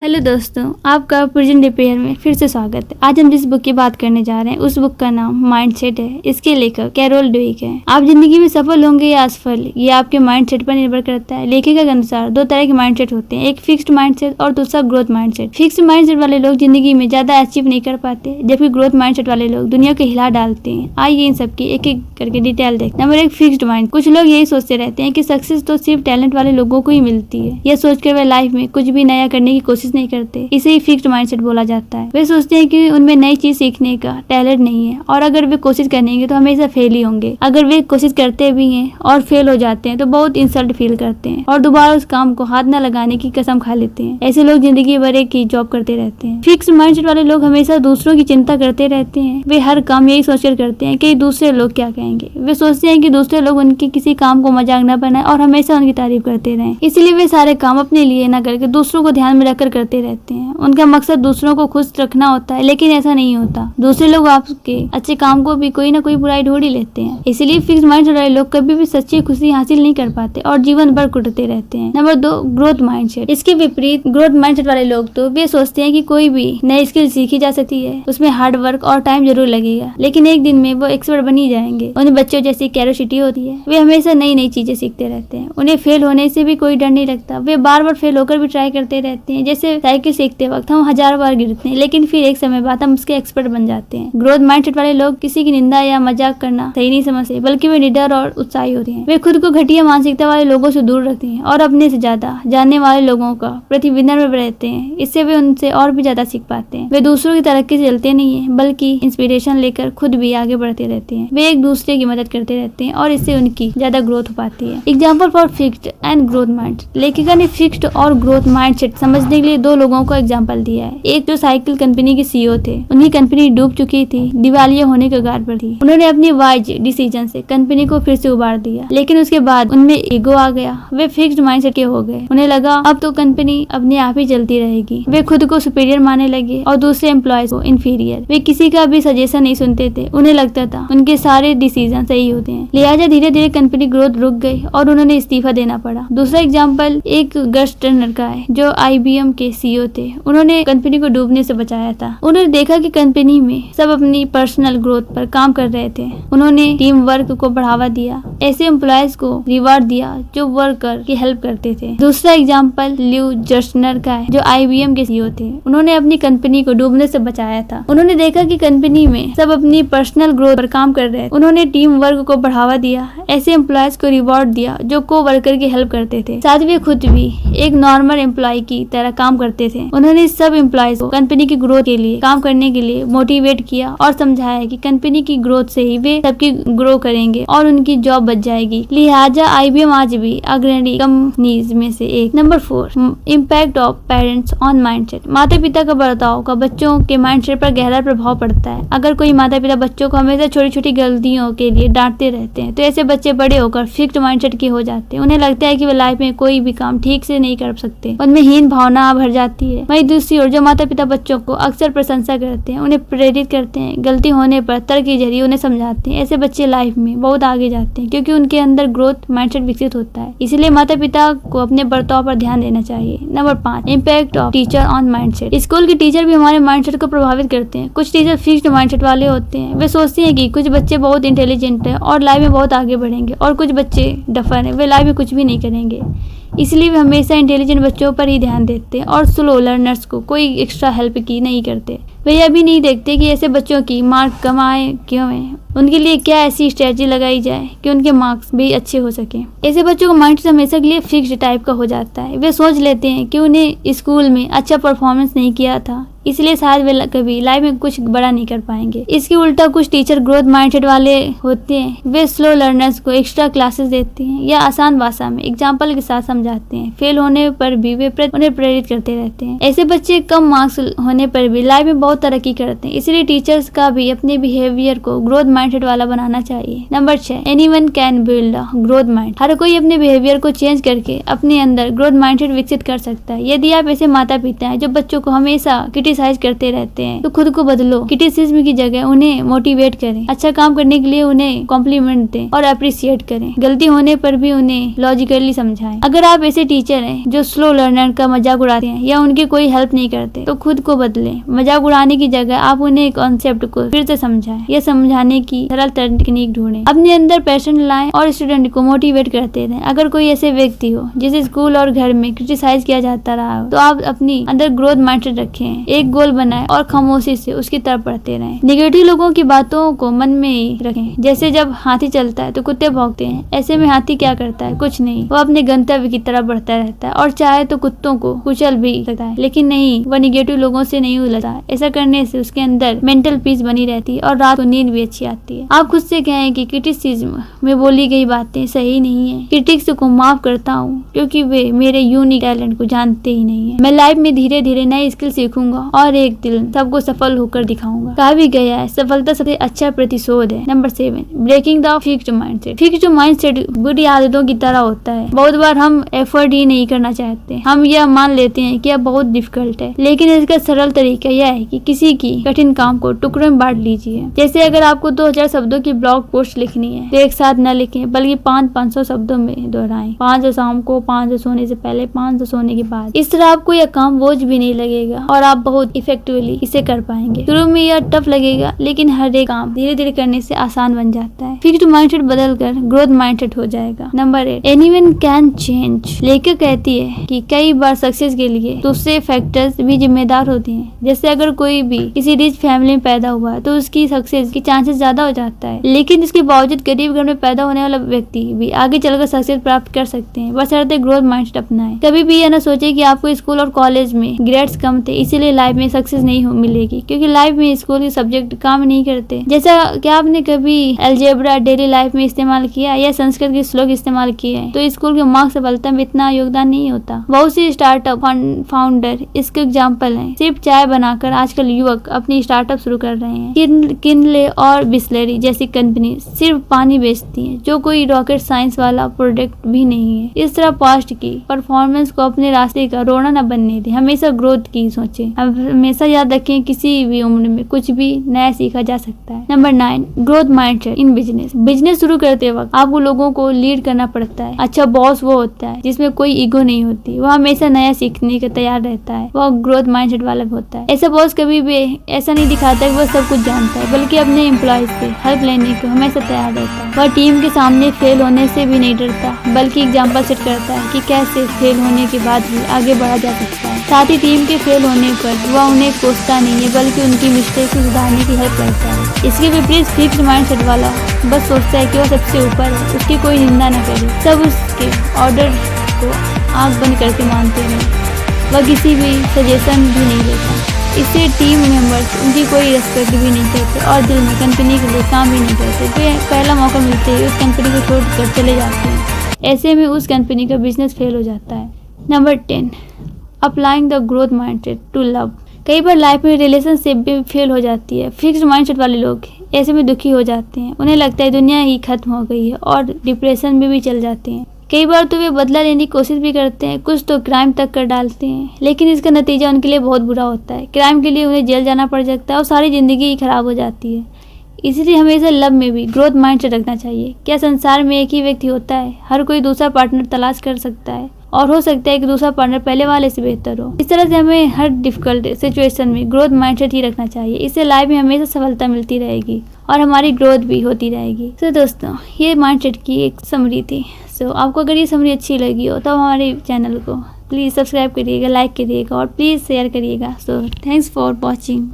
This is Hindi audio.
हेलो दोस्तों, आपका प्रेजेंट रिपेयर में फिर से स्वागत है। आज हम जिस बुक की बात करने जा रहे हैं उस बुक का नाम माइंडसेट है। इसके लेखक कैरोल ड्वेक है। आप जिंदगी में सफल होंगे या असफल, ये आपके माइंडसेट पर निर्भर करता है। लेखिका के अनुसार दो तरह के माइंडसेट होते हैं, एक फिक्स्ड माइंडसेट और दूसरा ग्रोथ माइंडसेट। फिक्स्ड माइंडसेट वाले लोग जिंदगी में ज्यादा अचीव नहीं कर पाते, जबकि ग्रोथ माइंडसेट वाले लोग दुनिया को हिला डालते हैं। आइए इन सबकी एक एक करके डिटेल देखते हैं। Number 1, fixed mind. कुछ लोग यही सोचते रहते हैं कि सक्सेस तो सिर्फ टैलेंट वाले लोगों को ही मिलती है। यह सोचकर वे लाइफ में कुछ भी नया करने की कोशिश नहीं करते। इसे फिक्स्ड माइंडसेट बोला जाता है। वे सोचते हैं कि उनमें नई चीज सीखने का टैलेंट नहीं है और अगर वे कोशिश करेंगे तो हमेशा फेल ही होंगे। अगर वे कोशिश करते भी हैं और फेल हो जाते हैं तो बहुत इंसल्ट फील करते हैं और दोबारा उस काम को हाथ न लगाने की कसम खा लेते हैं। ऐसे लोग जिंदगी भर एक ही जॉब करते रहते हैं। फिक्स्ड माइंडसेट वाले लोग हमेशा दूसरों की चिंता करते रहते हैं। वे हर काम यही सोचकर करते हैं कि दूसरे लोग क्या कहेंगे। वे सोचते हैं कि दूसरे लोग उनके किसी काम को मजाक न बनाए और हमेशा उनकी तारीफ करते रहें। इसलिए वे सारे काम अपने लिए न करके दूसरों को ध्यान में रखकर करते रहते हैं। उनका मकसद दूसरों को खुश रखना होता है, लेकिन ऐसा नहीं होता। दूसरे लोग आपके अच्छे काम को भी कोई ना कोई बुराई ढूंढ ही लेते हैं। इसलिए फिक्स्ड माइंडसेट वाले लोग कभी भी सच्ची खुशी हासिल नहीं कर पाते और जीवन भर कुटते रहते हैं। Number 2, growth mindset. इसके विपरीत ग्रोथ माइंडसेट वाले लोग तो वे सोचते हैं कि कोई भी नई स्किल सीखी जा सकती है, उसमें हार्ड वर्क और टाइम जरूर लगेगा, लेकिन एक दिन में वो एक्सपर्ट बन ही जाएंगे। उन्हें बच्चों जैसी क्यूरियोसिटी होती है। वे हमेशा नई नई चीजें सीखते रहते हैं। उन्हें फेल होने से भी कोई डर नहीं लगता। वे बार बार फेल होकर भी ट्राई करते रहते हैं। जैसे साइकिल सीखते वक्त हम 1000 बार गिरते हैं, लेकिन फिर एक समय बाद हम उसके एक्सपर्ट बन जाते हैं। ग्रोथ माइंडसेट वाले लोग किसी की निंदा या मजाक करना सही नहीं समझते, बल्कि वे निडर और उत्साही होते हैं। वे खुद को घटिया मानसिकता वाले लोगों से दूर रखते हैं और अपने से ज्यादा जानने वाले लोगों का प्रति विनम्र रहते हैं। इससे वे उनसे और भी ज्यादा सीख पाते हैं। वे दूसरों की तरक्की से जलते नहीं है, बल्कि इंस्पिरेशन लेकर खुद भी आगे बढ़ते रहते हैं। वे एक दूसरे की मदद करते रहते हैं और इससे उनकी ज्यादा ग्रोथ हो पाती है। Example for fixed and growth mind. लेखिका ने फिक्स्ड और ग्रोथ माइंडसेट समझने के लिए दो लोगों को एग्जाम्पल दिया है। एक जो साइकिल कंपनी के सीईओ थे, उनकी कंपनी डूब चुकी थी, दिवालिया होने के कगार पर थी। उन्होंने अपनी वाइज डिसीजन से कंपनी को फिर से उबार दिया, लेकिन उसके बाद उनमें ईगो आ गया। वे फिक्स्ड माइंडसेट के हो गए। उन्हें लगा अब तो कंपनी अपने आप ही चलती रहेगी। वे खुद को सुपीरियर मानने लगे और दूसरे एम्प्लॉयज को इंफीरियर। वे किसी का भी सजेशन नहीं सुनते थे। उन्हें लगता था उनके सारे डिसीजन सही होते हैं, लिहाजा धीरे धीरे कंपनी ग्रोथ रुक गई और उन्होंने इस्तीफा देना पड़ा। दूसरा एग्जाम्पल एक गस टर्नर का है, जो IBM के सीईओ थे। उन्होंने कंपनी को डूबने से बचाया था। उन्होंने देखा कि कंपनी में सब अपनी पर्सनल ग्रोथ पर काम कर रहे थे। उन्होंने टीम वर्क को बढ़ावा दिया, ऐसे एम्प्लॉयज को रिवार्ड दिया जो वर्कर की हेल्प करते थे। दूसरा एग्जाम्पल ल्यू जर्सनर का है, जो IBM के सीईओ थे। उन्होंने अपनी कंपनी को डूबने से बचाया था। उन्होंने देखा कि कंपनी में सब अपनी पर्सनल ग्रोथ पर काम कर रहे थे। उन्होंने टीम वर्क को बढ़ावा दिया, ऐसे एम्प्लॉयज को रिवॉर्ड दिया जो को वर्कर की हेल्प करते थे। साथ वे खुद भी एक नॉर्मल एम्प्लॉय की तरह काम करते थे। उन्होंने सब एम्प्लॉयज को कंपनी की ग्रोथ के लिए काम करने के लिए मोटिवेट किया और समझाया कि कंपनी की ग्रोथ से ही वे सबकी ग्रो करेंगे और उनकी जॉब बच जाएगी। लिहाजा IBM आज भी अग्रणी कंपनीज में से एक। Number 4, impact of parents on mindset. माता पिता का बर्ताव का बच्चों के माइंडसेट पर गहरा प्रभाव पड़ता है। अगर कोई माता पिता बच्चों को हमेशा छोटी छोटी गलतियों के लिए डांटते रहते हैं तो ऐसे बच्चे बड़े होकर फिक्स्ड माइंडसेट के हो जाते हैं। उन्हें लगता है कि वे लाइफ में कोई भी काम ठीक से नहीं कर सकते। उनमें हीन भावना भर जाती है। वहीं दूसरी ओर जो माता पिता बच्चों को अक्सर प्रशंसा करते हैं, उन्हें प्रेरित करते हैं, गलती होने पर तर्क के जरिए उन्हें समझाते हैं, ऐसे बच्चे लाइफ में बहुत आगे जाते हैं, क्योंकि उनके अंदर ग्रोथ माइंडसेट विकसित होता है। इसलिए माता पिता को अपने बर्ताव पर ध्यान देना चाहिए। Number 5, impact of teacher on mindset. School के टीचर भी हमारे माइंडसेट को प्रभावित करते हैं। कुछ टीचर फिक्स्ड माइंडसेट वाले होते हैं। वे सोचते हैं कि कुछ बच्चे बहुत इंटेलिजेंट है और लाइफ में बहुत आगे बढ़ेंगे और कुछ बच्चे डफर है, वे लाइफ में कुछ भी नहीं करेंगे। इसलिए वे हमेशा इंटेलिजेंट बच्चों पर ही ध्यान देते हैं और स्लो लर्नर्स को कोई एक्स्ट्रा हेल्प की नहीं करते। वे यह भी नहीं देखते कि ऐसे बच्चों की मार्क कम आए क्यों है, उनके लिए क्या ऐसी स्ट्रेटजी लगाई जाए कि उनके मार्क्स भी अच्छे हो सके। ऐसे बच्चों का माइंड हमेशा के लिए फिक्स्ड टाइप का हो जाता है। वे सोच लेते हैं कि उन्हें स्कूल में अच्छा परफॉर्मेंस नहीं किया था, इसलिए शायद वे कभी लाइफ में कुछ बड़ा नहीं कर पाएंगे। इसके उल्टा कुछ टीचर ग्रोथ माइंडसेट वाले होते हैं। वे स्लो लर्नर्स को एक्स्ट्रा क्लासेस देते हैं या आसान भाषा में एग्जाम्पल के साथ समझाते हैं। फेल होने पर भी वे उन्हें प्रेरित करते रहते हैं। ऐसे बच्चे कम मार्क्स होने पर भी लाइफ में बहुत तरक्की करते हैं। इसलिए टीचर्स का भी अपने बिहेवियर को ग्रोथ माइंडसेट वाला बनाना चाहिए। Number 6, anyone can build a growth mind. हर कोई अपने बिहेवियर को चेंज करके अपने अंदर ग्रोथ माइंडसेट विकसित कर सकता है। यदि आप ऐसे माता पिता हैं जो बच्चों को हमेशा क्रिटिसाइज करते रहते हैं, तो खुद को बदलो। क्रिटिसिज्म की जगह उन्हें मोटिवेट करें, अच्छा काम करने के लिए उन्हें कॉम्प्लीमेंट दें और अप्रिशिएट करें। गलती होने पर भी उन्हें लॉजिकली समझाएं। अगर आप ऐसे टीचर हैं जो स्लो लर्नर का मजाक उड़ाते हैं या उनकी कोई हेल्प नहीं करते, तो खुद को बदलें। मजाक उड़ाने की जगह आप उन्हें कॉन्सेप्ट को फिर से समझाएं या समझाने की सरल तकनीक ढूंढें। अपने अंदर पैशन लाएं और स्टूडेंट को मोटिवेट करते रहें। अगर कोई ऐसे व्यक्ति हो जिसे स्कूल और घर में क्रिटिसाइज किया जाता रहा हो, तो आप अपनी अंदर ग्रोथ माइंडसेट रखें। एक गोल बनाएं और खामोशी से उसकी तरफ बढ़ते रहें। नेगेटिव लोगों की बातों को मन में ही रखें। जैसे जब हाथी चलता है तो कुत्ते भौंकते हैं, ऐसे में हाथी क्या करता है? कुछ नहीं, वो अपने गंतव्य की तरफ बढ़ता रहता है और चाहे तो कुत्तों को कुचल भी सकता है, लेकिन नहीं, वह नेगेटिव लोगों से नहीं उलझता। ऐसा करने से उसके अंदर मेंटल पीस बनी रहती है और रात को नींद भी अच्छी आती है। आप खुद से कहें कि क्रिटिसिज्म में बोली गई बातें सही नहीं है। क्रिटिक्स को माफ करता हूँ क्योंकि वे मेरे यूनिक टैलेंट को जानते ही नहीं है। मैं लाइफ में धीरे धीरे नई स्किल सीखूंगा और एक दिन सबको सफल होकर दिखाऊंगा। कहा भी गया है, सफलता सबसे अच्छा प्रतिशोध है। Number 7, breaking the fixed mindset. Fixed mindset बुरी आदतों की तरह होता है। बहुत बार हम एफर्ट ही नहीं करना चाहते। हम यह मान लेते हैं कि यह बहुत डिफिकल्ट है, लेकिन इसका सरल तरीका यह है कि किसी की कठिन काम को टुकड़ों में बांट लीजिए। जैसे अगर आपको 2000 शब्दों की ब्लॉग पोस्ट लिखनी है, तो एक साथ न लिखें, बल्कि 500 शब्दों में दोहराएं। 5 शाम को, 5 सोने से पहले, 5 सोने के बाद। इस तरह आपको यह काम बोझ भी नहीं लगेगा और आप बहुत इफेक्टिवली इसे कर पाएंगे। शुरू में यह टफ लगेगा, लेकिन हर एक काम धीरे धीरे करने से आसान बन जाता है। फिक्स्ड माइंडसेट बदलकर ग्रोथ माइंडसेट हो जाएगा। Number 8, anyone can change. लेखक कहती है कि कई बार सक्सेस के लिए दूसरे फैक्टर्स भी जिम्मेदार होते हैं। जैसे अगर कोई भी किसी रिच फैमिली में पैदा हुआ है, तो उसकी सक्सेस की चांसेस ज्यादा हो जाता है, लेकिन इसके बावजूद गरीब घर में पैदा होने वाला व्यक्ति भी आगे चलकर सक्सेस प्राप्त कर सकते हैं, बशर्ते ग्रोथ माइंडसेट अपनाएं। कभी भी यह न सोचे कि आपको स्कूल और कॉलेज में ग्रेड्स कम थे, इसीलिए लाइफ में सक्सेस नहीं मिलेगी, क्योंकि लाइफ में स्कूल के सब्जेक्ट काम नहीं करते। जैसा क्या आपने कभी अलजेब्रा डेली लाइफ में इस्तेमाल किया या संस्कृत के श्लोक इस्तेमाल किए हैं, तो स्कूल के मार्क्स सफलता में इतना योगदान नहीं होता। बहुत सी स्टार्टअप फाउंडर इसके एग्जाम्पल हैं। सिर्फ चाय बनाकर आजकल युवक अपनी स्टार्टअप शुरू कर रहे हैं। किनले और बिस्लरी जैसी कंपनी सिर्फ पानी बेचती हैं, जो कोई रॉकेट साइंस वाला प्रोडक्ट भी नहीं है। इस तरह पास्ट की परफॉर्मेंस को अपने रास्ते का रोड़ा न बनने दें, हमेशा ग्रोथ की सोचें। हमेशा याद रखें, किसी भी उम्र में कुछ भी नया सीखा जा सकता है। Number 9, growth mindset in business. Business शुरू करते वक्त आपको लोगों को लीड करना पड़ता है। अच्छा बॉस वो होता है जिसमें कोई ईगो नहीं होती, वह हमेशा नया सीखने के तैयार रहता है, वह ग्रोथ माइंडसेट वाला होता है। ऐसा बॉस कभी भी ऐसा नहीं दिखाता कि वह सब कुछ जानता है, बल्कि अपने एम्प्लॉयज से हेल्प लेने को हमेशा तैयार रहता है। वह टीम के सामने फेल होने से भी नहीं डरता, बल्कि एग्जाम्पल सेट करता है कि कैसे फेल होने के बाद भी आगे बढ़ा जा सकता है। साथ ही टीम के फेल होने पर वह उन्हें कोसता नहीं है, बल्कि उनकी मिस्टेक को सुधारने की हेल्प करता है। इसके विपरीत फिक्स्ड माइंडसेट वाला बस सोचता है कि वह सबसे ऊपर है, उसकी कोई निंदा न करे, सब उसके ऑर्डर को आंख बंद करके मानते हैं, वह किसी भी सजेशन भी नहीं देता। इससे टीम मेंबर्स उनकी कोई रेस्पेक्ट भी नहीं करते और दिल में कंपनी के लिए काम भी नहीं करते। वे पहला मौका मिलते ही उस कंपनी को छोड़कर चले जाते हैं। ऐसे में उस कंपनी का बिजनेस फेल हो जाता है। Number 10, applying the growth mindset to love. कई बार लाइफ में रिलेशनशिप भी फेल हो जाती है। फिक्स्ड माइंडसेट वाले लोग ऐसे में दुखी हो जाते हैं, उन्हें लगता है दुनिया ही खत्म हो गई है और डिप्रेशन में भी चल जाते हैं। कई बार तो वे बदला लेने की कोशिश भी करते हैं, कुछ तो क्राइम तक कर डालते हैं, लेकिन इसका नतीजा उनके लिए बहुत बुरा होता है। क्राइम के लिए उन्हें जेल जाना पड़ सकता है और सारी जिंदगी ही खराब हो जाती है। इसलिए हमेशा लव में भी ग्रोथ माइंडसेट रखना चाहिए। क्या संसार में एक ही व्यक्ति होता है? हर कोई दूसरा पार्टनर तलाश कर सकता है और हो सकता है कि दूसरा पार्टनर पहले वाले से बेहतर हो। इस तरह से हमें हर डिफिकल्ट सिचुएशन में ग्रोथ माइंडसेट ही रखना चाहिए। इससे लाइफ में हमेशा सफलता मिलती रहेगी और हमारी ग्रोथ भी होती रहेगी। तो दोस्तों, ये माइंडसेट की एक समरी थी। आपको अगर ये समरी अच्छी लगी हो तो हमारे चैनल को प्लीज़ सब्सक्राइब करिएगा, लाइक करिएगा और प्लीज़ शेयर करिएगा। Thanks for watching.